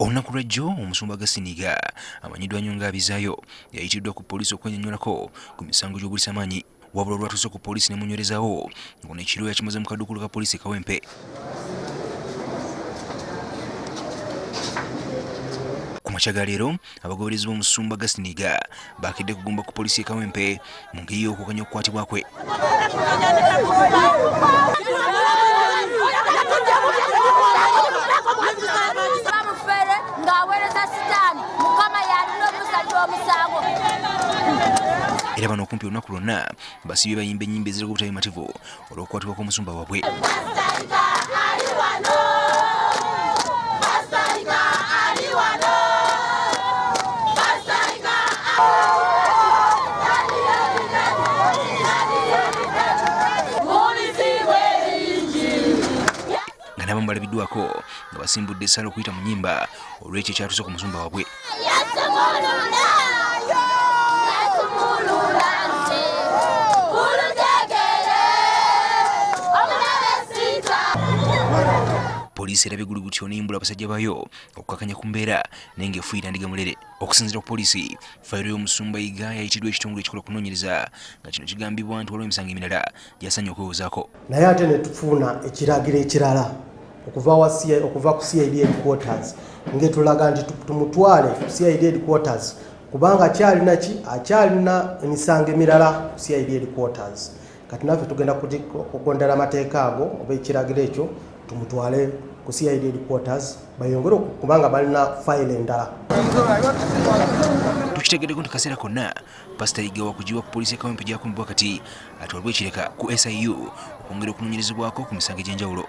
Olunaku lw'ejjo omusumba Gasiniga amanyiddwa nnyo ng'abizaayo yayitiddwa ku poliisi okwennyonnyolako ku misango gy'obuliisamaanyi wabula olwatuuse ku poliisi nemunnyolezaawo ng'ono ekiro yakimaze mu kaduukulu ka poliisi Kawempe. Ku makya ga leero abagoberezi b'omusumba Gasiniga baakedde kugumba ku poliisi e Kawempe mu ngeri y'okwekanya okukwatibwa kwe. Era bano okumpi olunaku lwonna basibye bayimba ennyimba eziriko obutabimativu olw'okukwatibwa kw'omusumba waabwe. Nga n'abamu balabiddwako nga basimbudde essaala okuyita mu nnyimba olw'ekyo ekyatuuse ku musumba waabwe. Poliisi erabye gulugutyo neyimbula abasajja baayo okukakanya ku mbeera naye ng'efuuyira ndiga mulere. Okusinziira ku poliisi, fayiro y'omusumba Yiga yayitiddwa ekitongole ekikola okunoonyereza nga kino kigambibwa nti waliwo emisango emirala gy'asaanye okwewozaako. Naye ate ne tufuna ekiragiro ekirala okuva ku CID headquarters ng'etulaga nti tumutwale ku CID headquarters kubanga akyalina emisango emirala ku CID headquarters. Kati naffe tugenda kugondera amateeka ago oba ekiragiro ekyo tumutwale ku CID headquarters bayongere kubanga balina fayiro endala. Tukitegeddeko nti kaseera konna Pastor Yiga wakugiibwa ku poliisi e Kawempe gy'akuumibwa kati atwalibwa ekireka ku SIU okwongera okunoonyerezebwako ku misango egy'enjawulo.